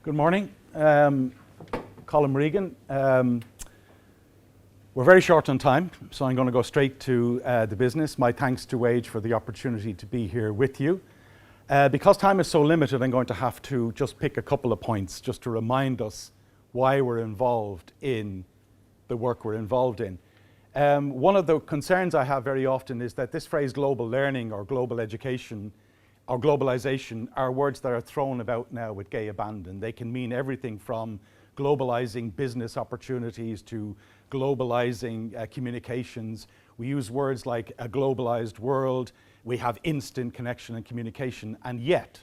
Good morning. Colm Regan. We're very short on time, so I'm going to go straight to the business. My thanks to Wage for the opportunity to be here with you. Because time is so limited, I'm going to have to just pick a couple of points just to remind us why we're involved in the work we're involved in. One of the concerns I have very often is that this phrase global learning or global education or globalization are words that are thrown about now with gay abandon. They can mean everything from globalizing business opportunities to globalizing communications. We use words like a globalized world. We have instant connection and communication, and yet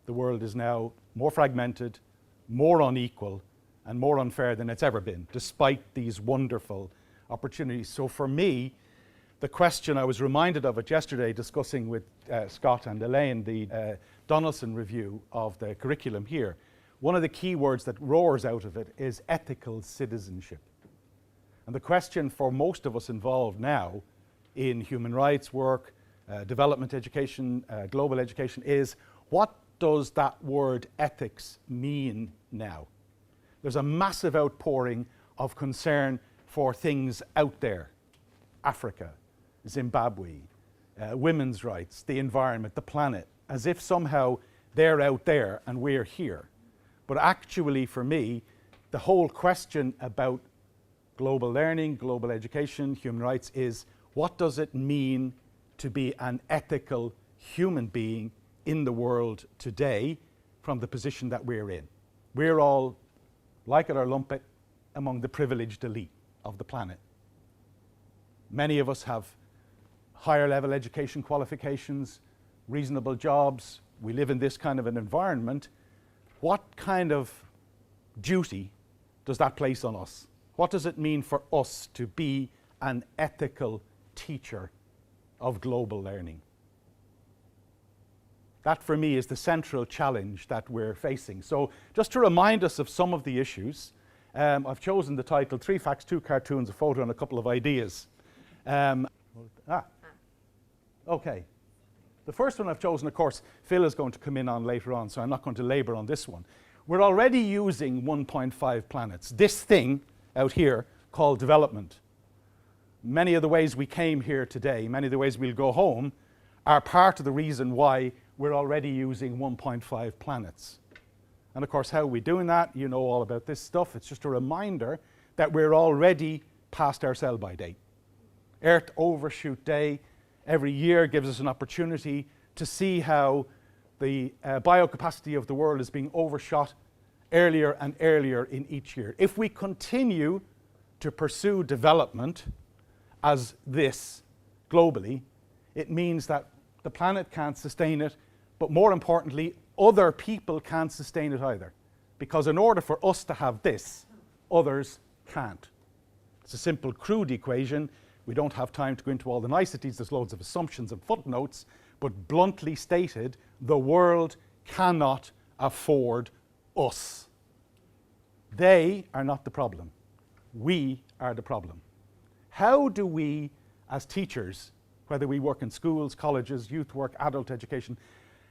the world is now more fragmented, more unequal, and more unfair than it's ever been, despite these wonderful opportunities. So for me, the question I was reminded of it yesterday discussing with Scott and Elaine the Donaldson review of the curriculum here. One of the key words that roars out of it is ethical citizenship. And the question for most of us involved now in human rights work, development education, global education is, what does that word ethics mean now? There's a massive outpouring of concern for things out there. Africa, Zimbabwe, women's rights, the environment, the planet, as if somehow they're out there and we're here. But actually, for me, the whole question about global learning, global education, human rights is, what does it mean to be an ethical human being in the world today from the position that we're in? We're all, like it or lump it, among the privileged elite of the planet. Many of us have higher level education qualifications, reasonable jobs. We live in this kind of an environment. What kind of duty does that place on us? What does it mean for us to be an ethical teacher of global learning? That for me is the central challenge that we're facing. So just to remind us of some of the issues, I've chosen the title, 3 Facts, 2 Cartoons, a Photo and a Couple of Ideas. Okay. The first one I've chosen, of course, Phil is going to come in on later on, so I'm not going to labor on this one. We're already using 1.5 planets. This thing out here called development. Many of the ways we came here today, many of the ways we'll go home, are part of the reason why we're already using 1.5 planets. And of course, how are we doing that? You know all about this stuff. It's just a reminder that we're already past our sell-by date. Earth Overshoot Day every year gives us an opportunity to see how the biocapacity of the world is being overshot earlier and earlier in each year. If we continue to pursue development as this globally, it means that the planet can't sustain it, but more importantly, other people can't sustain it either. Because in order for us to have this, others can't. It's a simple, crude equation. We don't have time to go into all the niceties. There's loads of assumptions and footnotes. But bluntly stated, the world cannot afford us. They are not the problem. We are the problem. How do we, as teachers, whether we work in schools, colleges, youth work, adult education,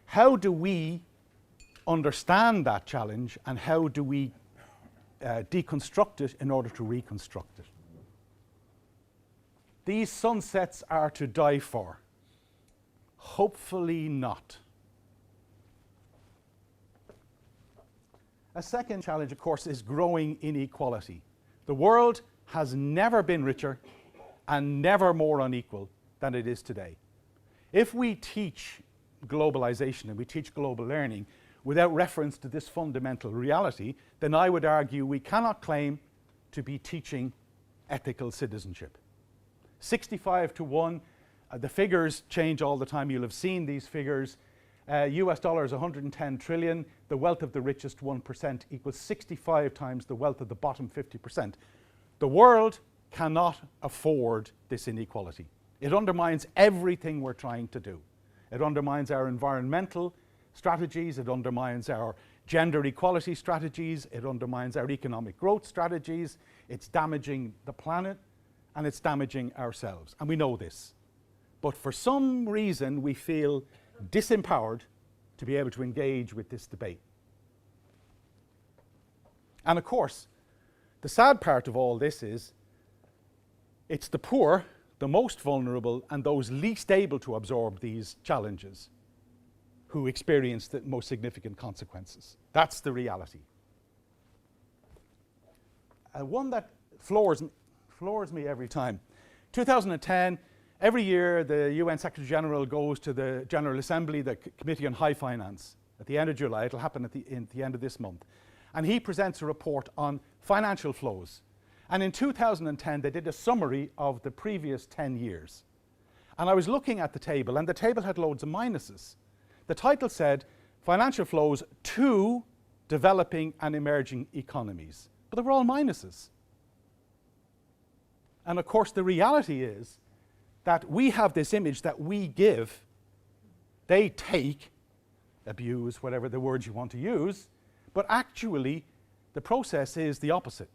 how do we understand that challenge, and how do we deconstruct it in order to reconstruct it? These sunsets are to die for. Hopefully not. A second challenge, of course, is growing inequality. The world has never been richer and never more unequal than it is today. If we teach globalization and we teach global learning without reference to this fundamental reality, then I would argue we cannot claim to be teaching ethical citizenship. 65 to 1, the figures change all the time. You'll have seen these figures. US dollars 110 trillion, the wealth of the richest 1% equals 65 times the wealth of the bottom 50%. The world cannot afford this inequality. It undermines everything we're trying to do. It undermines our environmental strategies, it undermines our gender equality strategies, it undermines our economic growth strategies, it's damaging the planet, and it's damaging ourselves. And we know this. But for some reason, we feel disempowered to be able to engage with this debate. And of course, the sad part of all this is it's the poor, the most vulnerable, and those least able to absorb these challenges who experience the most significant consequences. That's the reality. One that floors me every time. 2010, every year the UN Secretary General goes to the General Assembly, the Committee on High Finance, at the end of July. It'll happen at the end of this month. And he presents a report on financial flows. And in 2010, they did a summary of the previous 10 years. And I was looking at the table, and the table had loads of minuses. The title said, Financial Flows to Developing and Emerging Economies. But they were all minuses. And of course, the reality is that we have this image that we give, they take, abuse, whatever the words you want to use, but actually, the process is the opposite.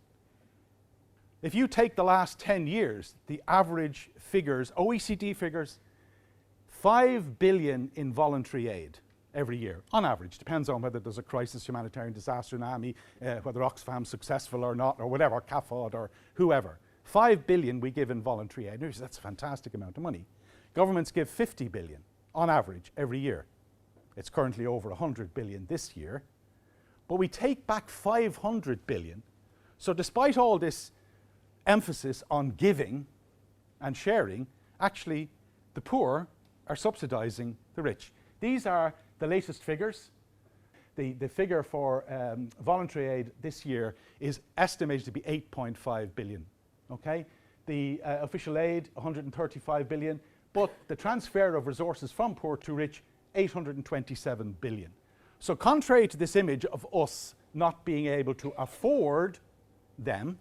If you take the last 10 years, the average figures, OECD figures, 5 billion in voluntary aid every year, on average. Depends on whether there's a crisis, humanitarian disaster, tsunami, whether Oxfam's successful or not, or whatever, CAFOD or whoever. 5 billion we give in voluntary aid. That's a fantastic amount of money. Governments give 50 billion on average every year. It's currently over 100 billion this year. But we take back 500 billion. So despite all this emphasis on giving and sharing, actually the poor are subsidizing the rich. These are the latest figures. The figure for voluntary aid this year is estimated to be 8.5 billion. Okay? The official aid, 135 billion, but the transfer of resources from poor to rich, 827 billion. So contrary to this image of us not being able to afford them,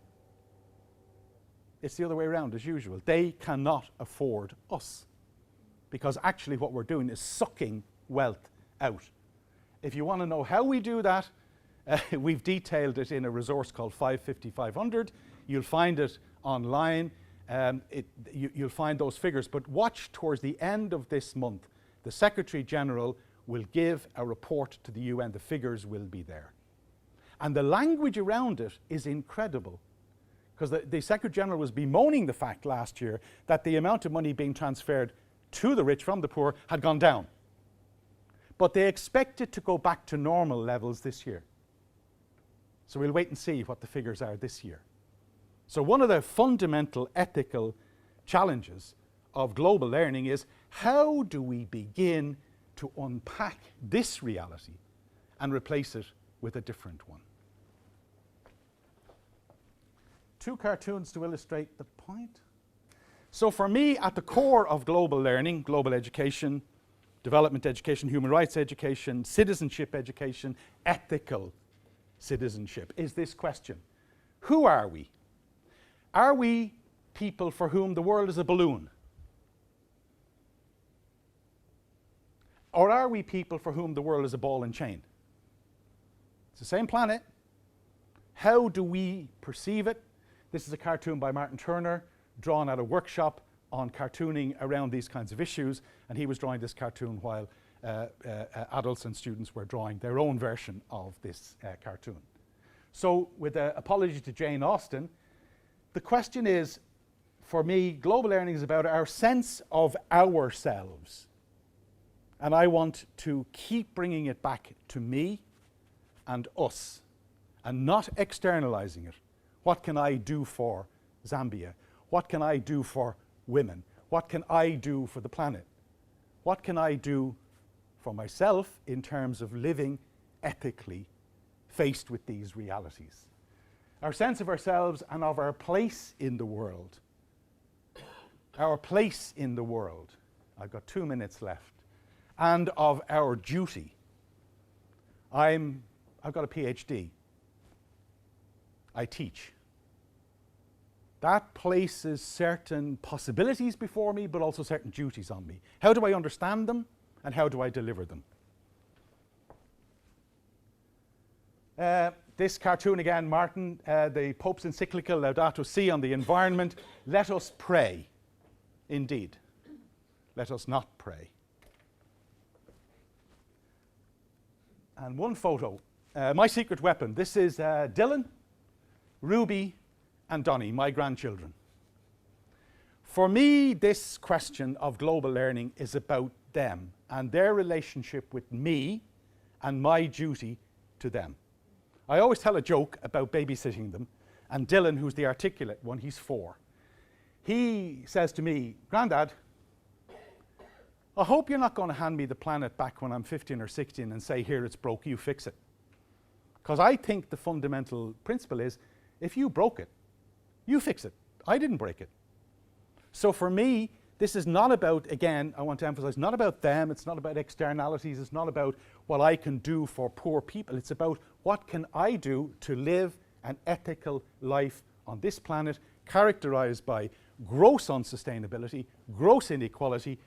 it's the other way around as usual. They cannot afford us, because actually what we're doing is sucking wealth out. If you want to know how we do that, we've detailed it in a resource called 550-500. You'll find it online. You'll find those figures. But watch towards the end of this month. The Secretary General will give a report to the UN. The figures will be there. And the language around it is incredible. Because the Secretary General was bemoaning the fact last year that the amount of money being transferred to the rich from the poor had gone down. But they expect it to go back to normal levels this year. So we'll wait and see what the figures are this year. So one of the fundamental ethical challenges of global learning is, how do we begin to unpack this reality and replace it with a different one? Two cartoons to illustrate the point. So for me, at the core of global learning, global education, development education, human rights education, citizenship education, ethical citizenship, is this question. Who are we? Are we people for whom the world is a balloon? Or are we people for whom the world is a ball and chain? It's the same planet. How do we perceive it? This is a cartoon by Martin Turner, drawn at a workshop on cartooning around these kinds of issues, and he was drawing this cartoon while adults and students were drawing their own version of this cartoon. So with an apology to Jane Austen, the question is, for me, global learning is about our sense of ourselves. And I want to keep bringing it back to me and us, and not externalizing it. What can I do for Zambia? What can I do for women? What can I do for the planet? What can I do for myself in terms of living ethically faced with these realities? Our sense of ourselves and of our place in the world. Our place in the world. I've got 2 minutes left. And of our duty. I've got a PhD. I teach. That places certain possibilities before me, but also certain duties on me. How do I understand them, and how do I deliver them? This cartoon again, Martin, the Pope's encyclical Laudato Si on the environment. Let us pray. Indeed. Let us not pray. And one photo. My secret weapon. This is Dylan. Ruby and Donny, my grandchildren. For me, this question of global learning is about them and their relationship with me and my duty to them. I always tell a joke about babysitting them, and Dylan, who's the articulate one, he's 4. He says to me, "Grandad, I hope you're not going to hand me the planet back when I'm 15 or 16 and say, here, it's broke, you fix it." Because I think the fundamental principle is, if you broke it, you fix it. I didn't break it. So for me, this is not about, again, I want to emphasize, not about them, it's not about externalities, it's not about what I can do for poor people, it's about what can I do to live an ethical life on this planet characterized by gross unsustainability, gross inequality,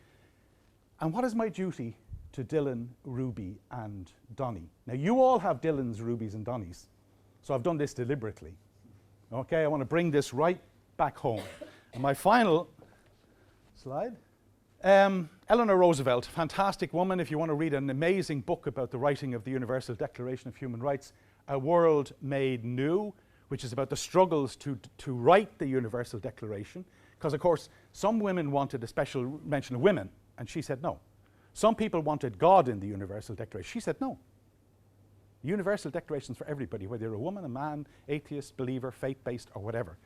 and what is my duty to Dylan, Ruby, and Donny? Now, you all have Dylans, Rubies, and Donnys, so I've done this deliberately. Okay, I want to bring this right back home. And my final slide. Eleanor Roosevelt, fantastic woman. If you want to read an amazing book about the writing of the Universal Declaration of Human Rights, A World Made New, which is about the struggles to write the Universal Declaration. Because, of course, some women wanted a special mention of women, and she said no. Some people wanted God in the Universal Declaration. She said no. The Universal Declaration is for everybody, whether you're a woman, a man, atheist, believer, faith-based, or whatever.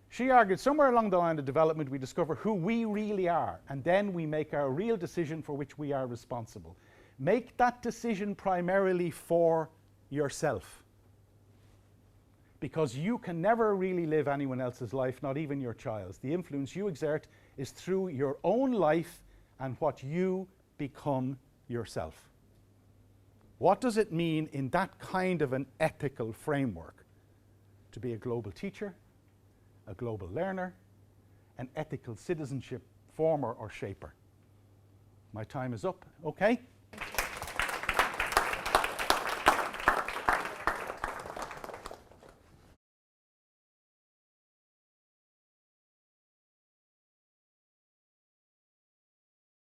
She argued somewhere along the line of development we discover who we really are, and then we make our real decision for which we are responsible. Make that decision primarily for yourself. Because you can never really live anyone else's life, not even your child's. The influence you exert is through your own life and what you become yourself. What does it mean in that kind of an ethical framework to be a global teacher, a global learner, an ethical citizenship former or shaper? My time is up, okay?